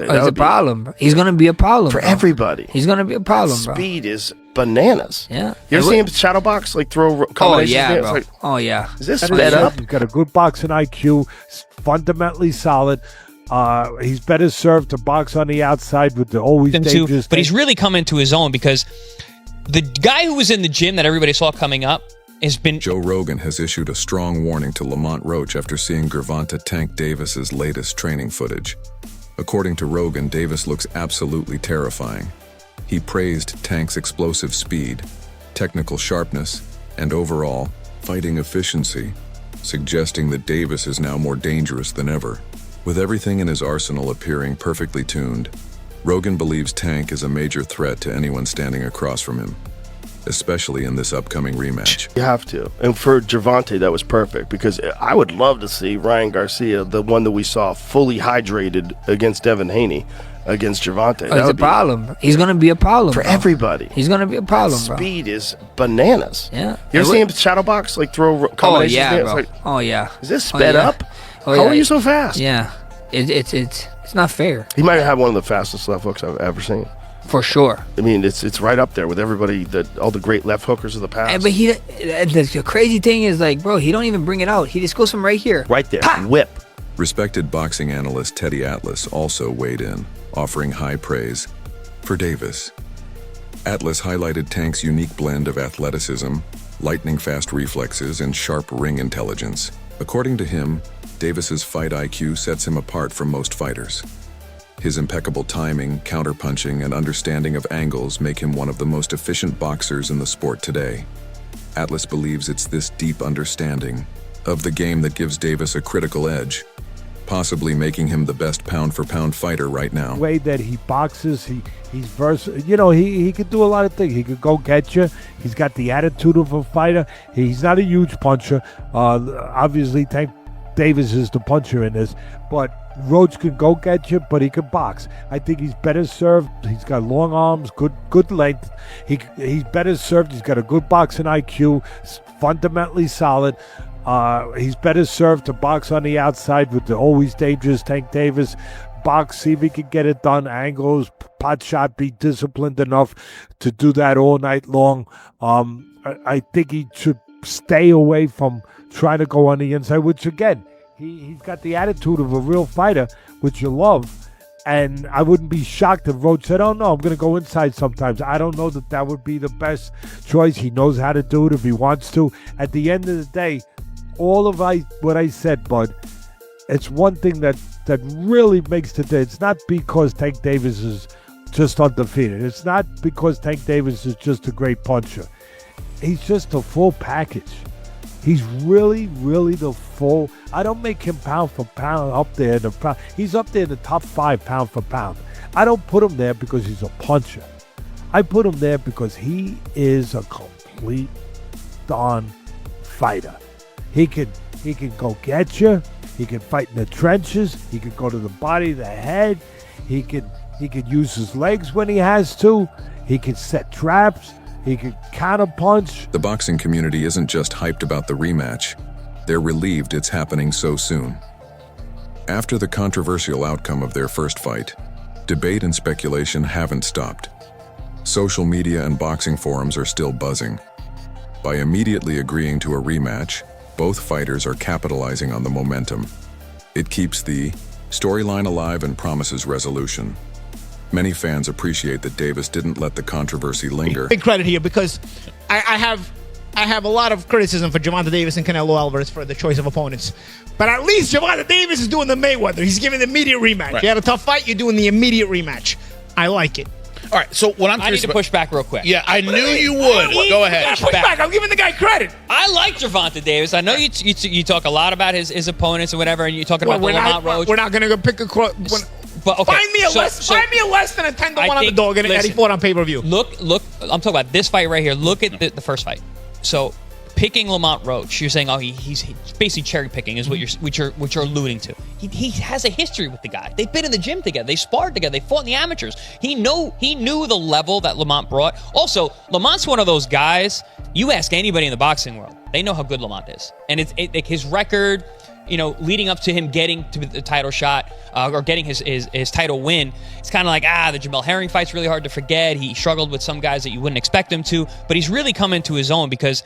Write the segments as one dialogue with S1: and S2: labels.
S1: Gervonta.
S2: It's a problem. He's going to be a problem
S1: for
S2: bro.
S1: everybody.
S2: He's going to be a problem, bro.
S1: Speed is bananas.
S2: Yeah.
S1: You ever see him shadow box, like throw combinations?
S2: Bro.
S1: Like,
S2: Is
S1: this sped up?
S3: He's got a good boxing IQ, fundamentally solid. He's better served to box on the outside with the always dangerous.
S4: But he's really come into his own because the guy who was in the gym that everybody saw coming up has been...
S5: Joe Rogan has issued a strong warning to Lamont Roach after seeing Gervonta Tank Davis's latest training footage. According to Rogan, Davis looks absolutely terrifying. He praised Tank's explosive speed, technical sharpness, and overall fighting efficiency, suggesting that Davis is now more dangerous than ever. With everything in his arsenal appearing perfectly tuned, Rogan believes Tank is a major threat to anyone standing across from him, especially in this upcoming rematch.
S1: You have to. And for Gervonta, that was perfect because I would love to see Ryan Garcia, the one that we saw fully hydrated against Devin Haney, against Gervonta.
S2: It's a problem. He's going to be a problem
S1: for
S2: bro.
S1: everybody.
S2: He's going to be a problem, bro.
S1: Speed is bananas.
S2: Yeah.
S1: You ever see him shadow box, like throw combinations?
S2: Bro.
S1: Like, is this sped up? How are you so fast?
S2: Yeah. It's not fair.
S1: He might have one of the fastest left hooks I've ever seen.
S2: For sure.
S1: I mean, it's right up there with everybody, all the great left hookers of the past.
S2: But the crazy thing is, like, bro, he don't even bring it out. He just goes from right here.
S1: Right there.
S2: Pah!
S1: Whip.
S5: Respected boxing analyst Teddy Atlas also weighed in, offering high praise for Davis. Atlas highlighted Tank's unique blend of athleticism, lightning-fast reflexes, and sharp ring intelligence. According to him, Davis's fight IQ sets him apart from most fighters. His impeccable timing, counterpunching, and understanding of angles make him one of the most efficient boxers in the sport today. Atlas believes it's this deep understanding of the game that gives Davis a critical edge, possibly making him the best pound-for-pound fighter right now.
S3: The way that he boxes, he's versatile. You know, he could do a lot of things. He could go get you. He's got the attitude of a fighter. He's not a huge puncher. Obviously, Tank Davis is the puncher in this, but Roach can go get you, but he can box. I think he's better served. He's got long arms, good length. He's better served. He's got a good boxing IQ, fundamentally solid. He's better served to box on the outside with the always dangerous Tank Davis. Box, see if he can get it done. Angles, pot shot, be disciplined enough to do that all night long. I think he should stay away from trying to go on the inside, which again, he's got the attitude of a real fighter, which you love. And I wouldn't be shocked if Roach said, oh no, I'm going to go inside sometimes. I don't know that would be the best choice. He knows how to do it if he wants to. At the end of the day, all of what I said, Bud, it's one thing that really makes today. It's not because Tank Davis is just undefeated. It's not because Tank Davis is just a great puncher. He's just a full package. He's really, really the full. I don't make him pound for pound up there in the pound. He's up there in the top 5 pound for pound. I don't put him there because he's a puncher. I put him there because he is a complete darn fighter. He can go get you. He can fight in the trenches. He can go to the body, the head. He can use his legs when he has to. He can set traps. He can counterpunch.
S5: The boxing community isn't just hyped about the rematch. They're relieved it's happening so soon. After the controversial outcome of their first fight, debate and speculation haven't stopped. Social media and boxing forums are still buzzing. By immediately agreeing to a rematch, both fighters are capitalizing on the momentum. It keeps the storyline alive and promises resolution. Many fans appreciate that Davis didn't let the controversy linger.
S6: Big credit here because I have a lot of criticism for Gervonta Davis and Canelo Alvarez for the choice of opponents. But at least Gervonta Davis is doing the Mayweather. He's giving the immediate rematch.
S7: Right.
S6: You had a tough fight, you're doing the immediate rematch. I like it.
S7: All right, so what I'm
S4: I need to push back real quick.
S7: Yeah, I knew you would. Go ahead.
S6: Push back. I'm giving the guy credit.
S4: I like Gervonta Davis. I know you talk a lot about his opponents and whatever, and you're talking about Lamont Roach.
S6: We're not going to go pick a
S4: But okay,
S6: find me a less than a 10-1 underdog and he fought on pay-per-view.
S4: Look, I'm talking about this fight right here. Look at the first fight. So, picking Lamont Roach, you're saying, he's basically cherry picking is what you're alluding to. He has a history with the guy. They've been in the gym together. They sparred together. They fought in the amateurs. He knew the level that Lamont brought. Also, Lamont's one of those guys. You ask anybody in the boxing world, they know how good Lamont is, and it's his record. leading up to him getting to the title shot or getting his title win, it's kind of like, the Jamel Herring fight's really hard to forget. He struggled with some guys that you wouldn't expect him to, but he's really come into his own because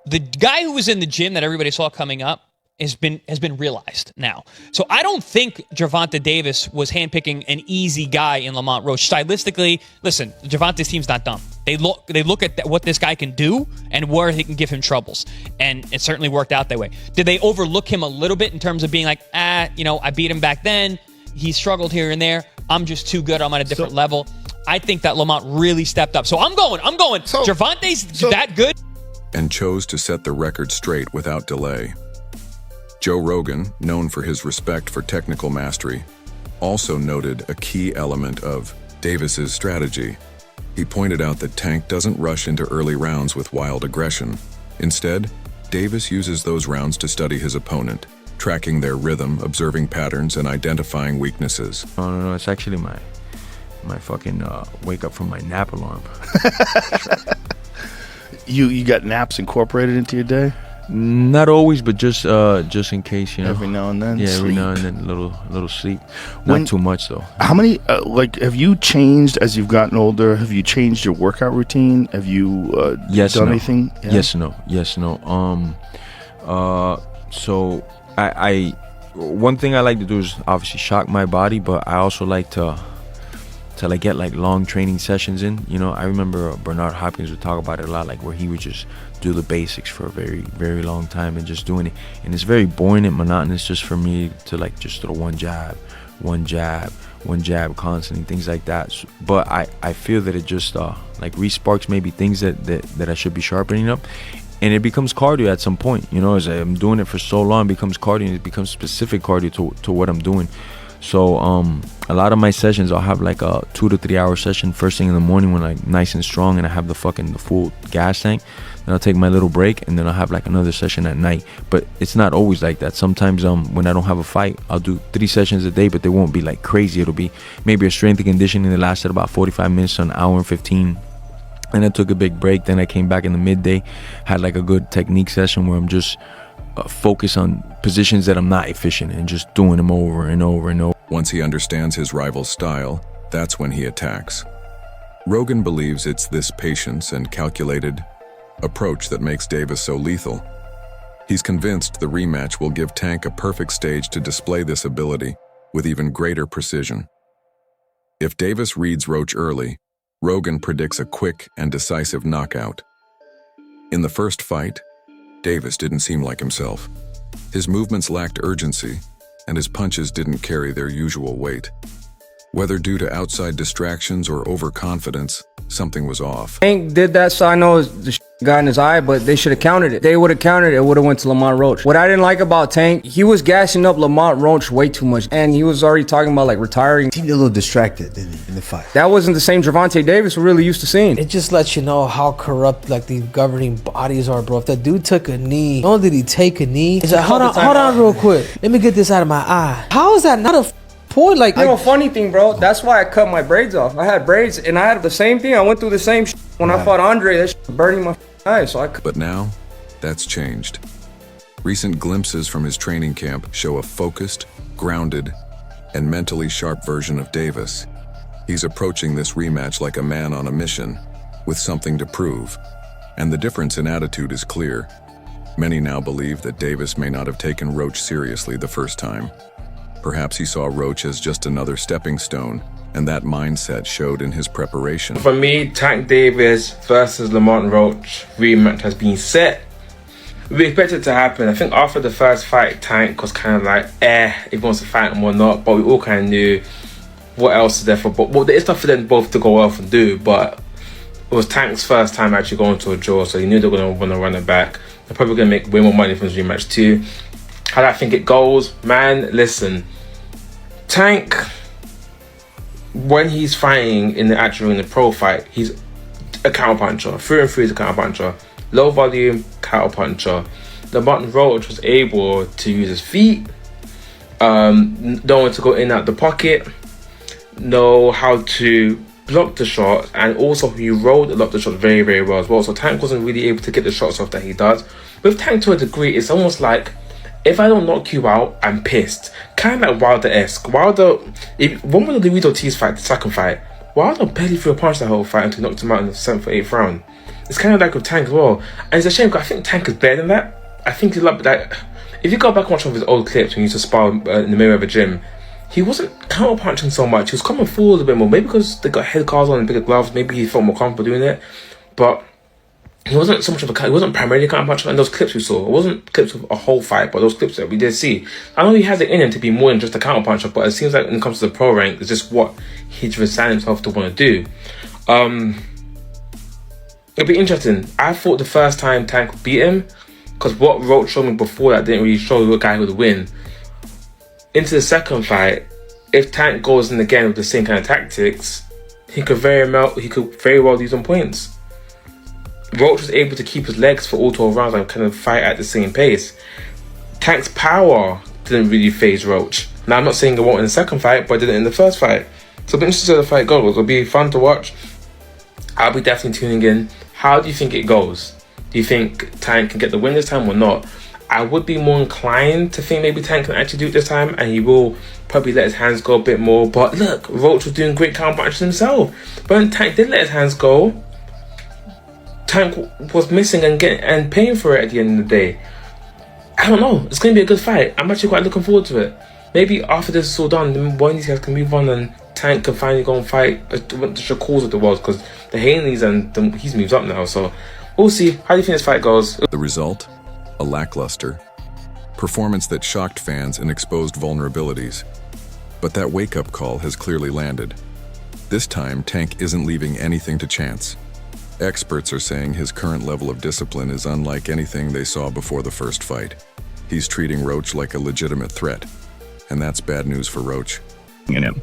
S4: the guy who was in the gym that everybody saw coming up has been realized now. So I don't think Gervonta Davis was handpicking an easy guy in Lamont Roach. Stylistically, listen, Gervonta's team's not dumb. They look at what this guy can do and where he can give him troubles, and it certainly worked out that way. Did they overlook him a little bit in terms of being like, I beat him back then. He struggled here and there. I'm just too good. I'm on a different level. I think that Lamont really stepped up. So I'm going. So, Gervonta's that good.
S5: And chose to set the record straight without delay. Joe Rogan, known for his respect for technical mastery, also noted a key element of Davis's strategy. He pointed out that Tank doesn't rush into early rounds with wild aggression. Instead, Davis uses those rounds to study his opponent, tracking their rhythm, observing patterns, and identifying weaknesses.
S8: No, it's actually my fucking wake up from my nap alarm.
S1: You got naps incorporated into your day?
S8: Not always, but just in case,
S1: Every now and then.
S8: Yeah,
S1: sleep.
S8: every now and then, a little sleep. Not too much though.
S1: How many have you changed as you've gotten older? Have you changed your workout routine? Have you done anything? Yeah.
S8: Yes, no. So I one thing I like to do is obviously shock my body, but I also like to get like long training sessions in. I remember Bernard Hopkins would talk about it a lot, like where he would just do the basics for a very, very long time and just doing it. And it's very boring and monotonous just for me to like just throw one jab constantly, things like that. But I feel that it just like re-sparks maybe things that I should be sharpening up. And it becomes cardio at some point, as I'm doing it for so long, it becomes cardio, and it becomes specific cardio to what I'm doing. So a lot of my sessions, I'll have like a 2 to 3 hour session first thing in the morning when I'm nice and strong and I have the full gas tank. Then I'll take my little break and then I'll have like another session at night. But it's not always like that. Sometimes when I don't have a fight, I'll do 3 sessions a day, but they won't be like crazy. It'll be maybe a strength and conditioning that lasted about 45 minutes to an hour and 15. And I took a big break. Then I came back in the midday, had like a good technique session where I'm just focus on positions that I'm not efficient in, just doing them over and over and over.
S5: Once he understands his rival's style, that's when he attacks. Rogan believes it's this patience and calculated approach that makes Davis so lethal. He's convinced the rematch will give Tank a perfect stage to display this ability with even greater precision. If Davis reads Roach early, Rogan predicts a quick and decisive knockout. In the first fight, Davis didn't seem like himself. His movements lacked urgency, and his punches didn't carry their usual weight. Whether due to outside distractions or overconfidence, something was off.
S9: Tank did that, so I know the got in his eye, but they should have countered it. They would have countered it, it would have went to Lamont Roach. What I didn't like about Tank, he was gassing up Lamont Roach way too much, and he was already talking about like retiring.
S10: He seemed a little distracted in the fight.
S9: That wasn't the same Gervonta Davis we're really used to seeing.
S10: It just lets you know how corrupt like the governing bodies are, bro. If that dude took a knee, not only did he take a knee, he's like, hold on real quick. Let me get this out of my eye. How is that not a point? Like,
S9: funny thing, bro, that's why I cut my braids off. I had braids, and I had the same thing. I went through the same when I fought Andre. That was burning my eyes, so I cut.
S5: But now, that's changed. Recent glimpses from his training camp show a focused, grounded, and mentally sharp version of Davis. He's approaching this rematch like a man on a mission, with something to prove. And the difference in attitude is clear. Many now believe that Davis may not have taken Roach seriously the first time. Perhaps he saw Roach as just another stepping stone, and that mindset showed in his preparation.
S11: For me, Tank Davis versus Lamont Roach rematch has been set. We expect it to happen. I think after the first fight, Tank was kind of like, if he wants to fight him or not, but we all kind of knew what else is there for both. Well, there is stuff for them both to go off and do, but it was Tank's first time actually going to a draw, so he knew they were going to want to run it back. They're probably going to make way more money from this rematch too. How do I think it goes? Man, listen. Tank, when he's fighting in the pro fight, he's a counter puncher. Through and through, he's a counter puncher. Low volume, counter puncher. Lamont Roach was able to use his feet, don't want to go in and out the pocket, know how to block the shots, and also he rolled a lot of the shots very, very well as well. So Tank wasn't really able to get the shots off that he does. With Tank, to a degree, it's almost like If I don't knock you out, I'm pissed. Kind of like Wilder-esque. Wilder, one with the Luis Ortiz fight, the second fight, Wilder barely threw a punch that whole fight until he knocked him out in the 7th or 8th round. It's kind of like with Tank as well. And it's a shame because I think Tank is better than that. I think he's like that. If you go back and watch some of his old clips when he used to spar in the Mayweather gym, he wasn't counter punching so much. He was coming forward a bit more. Maybe because they got head guards on and bigger gloves. Maybe he felt more comfortable doing it. But he wasn't so much of a. He wasn't primarily counter punching. And those clips we saw, it wasn't clips of a whole fight, but those clips that we did see. I know he has it in him to be more than just a counter puncher, but it seems like when it comes to the pro rank, it's just what he's resigned himself to want to do. It'll be interesting. I thought the first time Tank would beat him, because what Roach showed me before that didn't really show a guy who would win. Into the second fight, if Tank goes in again with the same kind of tactics, he could very well lose on points. Roach was able to keep his legs for all 12 rounds and kind of fight at the same pace. Tank's power didn't really phase Roach. Now, I'm not saying it won't in the second fight, but it didn't in the first fight. So it'll be interesting to see how the fight goes. It'll be fun to watch. I'll be definitely tuning in. How do you think it goes? Do you think Tank can get the win this time or not? I would be more inclined to think maybe Tank can actually do it this time, and he will probably let his hands go a bit more. But look, Roach was doing great counter punches himself. But when Tank did let his hands go, Tank was missing and paying for it at the end of the day. I don't know. It's going to be a good fight. I'm actually quite looking forward to it. Maybe after this is all done, then one of these guys can move on and Tank can finally go and fight the Shakurs of the world, because the Hanleys and he's moved up now. So we'll see. How do you think this fight goes?
S5: The result? A lackluster performance that shocked fans and exposed vulnerabilities. But that wake-up call has clearly landed. This time, Tank isn't leaving anything to chance. Experts are saying his current level of discipline is unlike anything they saw before the first fight. He's treating Roach like a legitimate threat, and that's bad news for Roach.
S12: In him.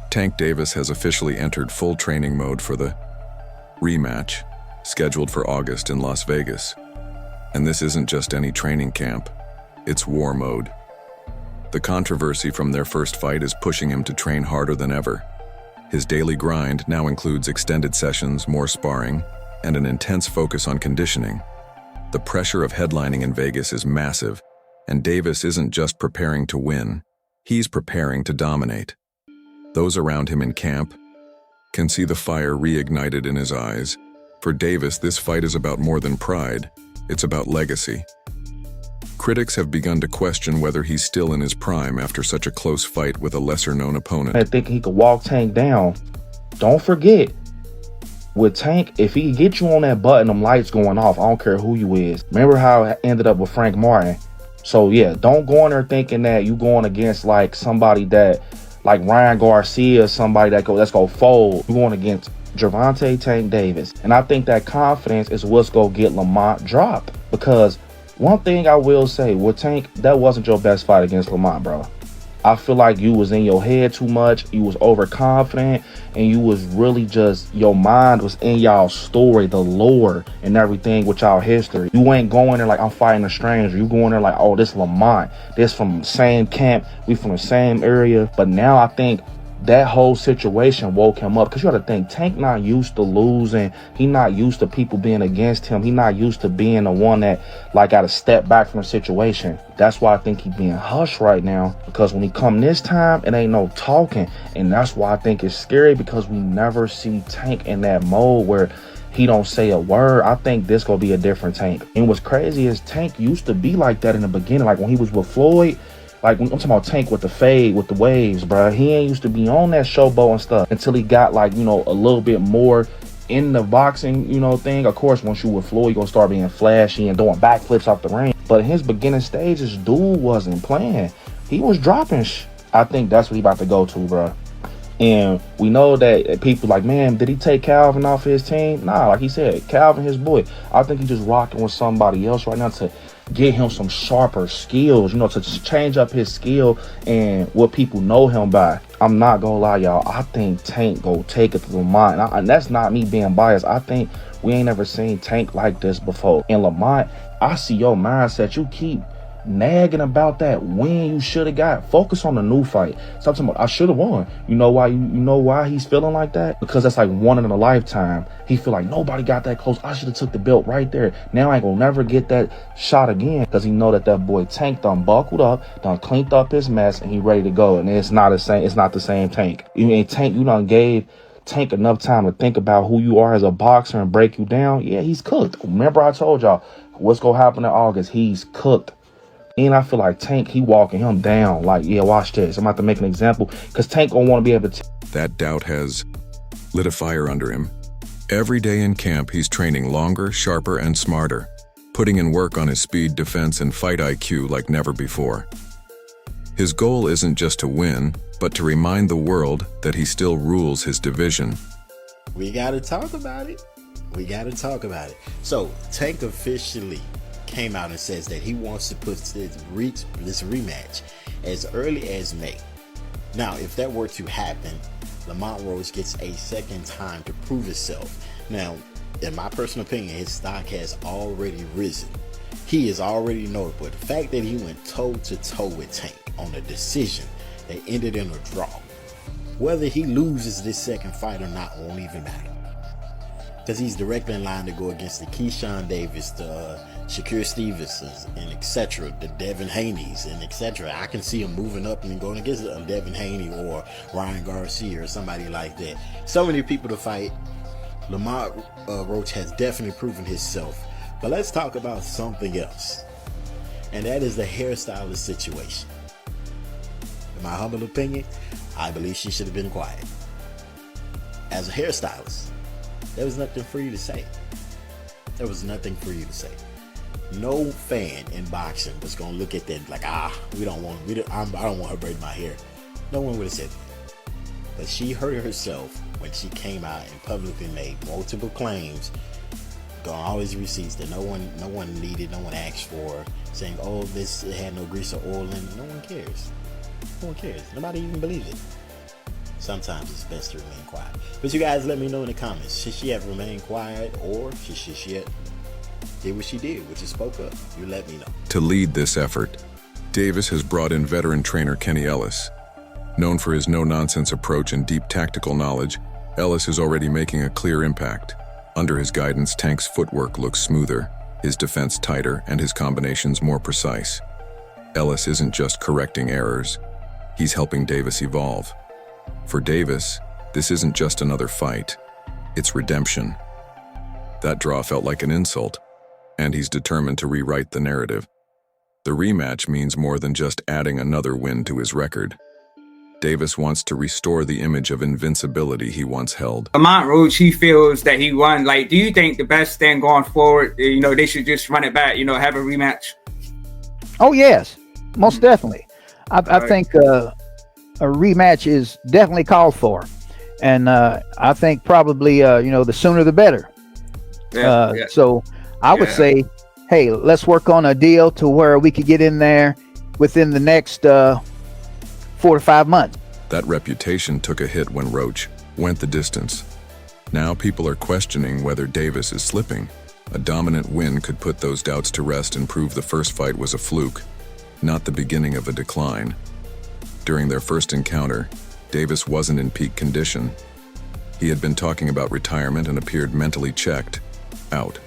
S5: Tank Davis has officially entered full training mode for the Rematch, scheduled for August in Las Vegas. And this isn't just any training camp, it's war mode. The controversy from their first fight is pushing him to train harder than ever. His daily grind now includes extended sessions, more sparring, and an intense focus on conditioning. The pressure of headlining in Vegas is massive, and Davis isn't just preparing to win, he's preparing to dominate. Those around him in camp can see the fire reignited in his eyes. For Davis, this fight is about more than pride, it's about legacy. Critics have begun to question whether he's still in his prime after such a close fight with a lesser-known opponent.
S12: I think he could walk Tank down. Don't forget, with Tank, if he get you on that button, them lights going off, I don't care who you is. Remember how it ended up with Frank Martin? So yeah, don't go in there thinking that you going against like somebody that, like Ryan Garcia, somebody that's gonna fold. You're going against Gervonta Tank Davis. And I think that confidence is what's gonna get Lamont dropped. Because one thing I will say, with Tank, that wasn't your best fight against Lamont, bro. I feel like you was in your head too much, you was overconfident, and you was really just, your mind was in y'all story, the lore and everything with y'all history. You ain't going there like I'm fighting a stranger. You going there like, oh, this Lamont, this from the same camp, we from the same area. But now I think that whole situation woke him up, because you got to think, Tank not used to losing. He not used to people being against him. He not used to being the one that like got to step back from the situation. That's why I think he being hushed right now, because when he come this time, it ain't no talking. And that's why I think it's scary, because we never see Tank in that mode where he don't say a word. I think this gonna be a different Tank. And what's crazy is Tank used to be like that in the beginning, like when he was with Floyd. Like, I'm talking about Tank with the fade, with the waves, bro. He ain't used to be on that showboat and stuff until he got, like, you know, a little bit more in the boxing, you know, thing. Of course, once you with Floyd, you're going to start being flashy and doing backflips off the ring. But in his beginning stages, dude wasn't playing. He was dropping I think that's what he about to go to, bro. And we know that people like, man, did he take Calvin off his team? Nah, like he said, Calvin his boy. I think he's just rocking with somebody else right now to get him some sharper skills, to change up his skill and what people know him by. I'm not gonna lie, y'all. I think Tank go take it to Lamont. And that's not me being biased. I think we ain't ever seen Tank like this before. And Lamont, I see your mindset. You keep nagging about that win you should have got. Focus on the new fight. Stop talking about I should have won. You know why? You know why he's feeling like that? Because that's like one in a lifetime. He feel like nobody got that close. I should have took the belt right there. Now I ain't gonna never get that shot again, because he know that boy Tank done buckled up, done cleaned up his mess, and he ready to go. And it's not the same. It's not the same Tank. Tank, you done gave Tank enough time to think about who you are as a boxer and break you down. Yeah, he's cooked. Remember I told y'all what's gonna happen in August. He's cooked. And I feel like Tank, he walking him down. Like, yeah, watch this. I'm about to make an example, because Tank gonna want to be able to.
S5: That doubt has lit a fire under him. Every day in camp, he's training longer, sharper, and smarter, putting in work on his speed, defense, and fight IQ like never before. His goal isn't just to win, but to remind the world that he still rules his division.
S13: We gotta talk about it. So, Tank officially came out and says that he wants to put this rematch as early as May. Now, if that were to happen, Lamont Roach gets a second time to prove himself. Now, in my personal opinion, his stock has already risen. He is already notable. The fact that he went toe-to-toe with Tank on a decision that ended in a draw, whether he loses this second fight or not won't even matter, because he's directly in line to go against the Keyshawn Davis, the Shakur Stevensons, and etc., the Devin Haney's, and etc. I can see him moving up and going against Devin Haney or Ryan Garcia or somebody like that. So many people to fight. Lamont Roach has definitely proven himself. But let's talk about something else, and that is the hairstylist situation. In my humble opinion, I believe she should have been quiet. As a hairstylist, there was nothing for you to say. No fan in boxing was gonna look at that like, I don't want her braiding my hair. No one would have said that. But she hurt herself when she came out and publicly made multiple claims, got all his receipts that no one needed, no one asked for, saying, oh, this had no grease or oil in it. No one cares. Nobody even believes it. Sometimes it's best to remain quiet. But you guys let me know in the comments. Should she have remained quiet, or should she have did what she did, which is spoke up? You let me know.
S5: To lead this effort, Davis has brought in veteran trainer Kenny Ellis. Known for his no-nonsense approach and deep tactical knowledge, Ellis is already making a clear impact. Under his guidance, Tank's footwork looks smoother, his defense tighter, and his combinations more precise. Ellis isn't just correcting errors, he's helping Davis evolve. For Davis, this isn't just another fight, it's redemption. That draw felt like an insult, and he's determined to rewrite the narrative. The rematch means more than just adding another win to his record. Davis wants to restore the image of invincibility he once held.
S14: Lamont Roach, he feels that he won. Like, do you think the best thing going forward, they should just run it back, have a rematch?
S15: Oh, yes, most definitely. I think a rematch is definitely called for. And I think probably, the sooner the better. So I would say, hey, let's work on a deal to where we could get in there within the next 4 to 5 months.
S5: That reputation took a hit when Roach went the distance. Now people are questioning whether Davis is slipping. A dominant win could put those doubts to rest and prove the first fight was a fluke, not the beginning of a decline. During their first encounter, Davis wasn't in peak condition. He had been talking about retirement and appeared mentally checked out.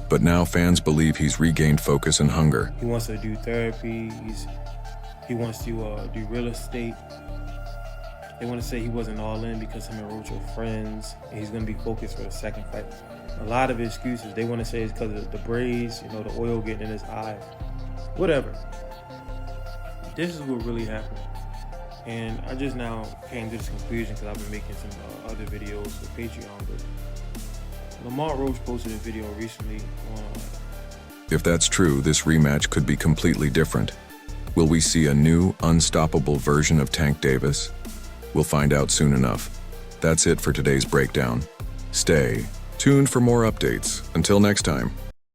S5: But now fans believe he's regained focus and hunger.
S16: He wants to do therapy. He wants to do real estate. They want to say he wasn't all in because him and Roach are friends, and he's going to be focused for the second fight. A lot of excuses. They want to say it's because of the braids, the oil getting in his eye. Whatever. This is what really happened. And I just now came to this conclusion because I've been making some other videos for Patreon. But Lamont Roach posted a video recently on...
S5: If that's true, this rematch could be completely different. Will we see a new, unstoppable version of Tank Davis? We'll find out soon enough. That's it for today's breakdown. Stay tuned for more updates. Until next time.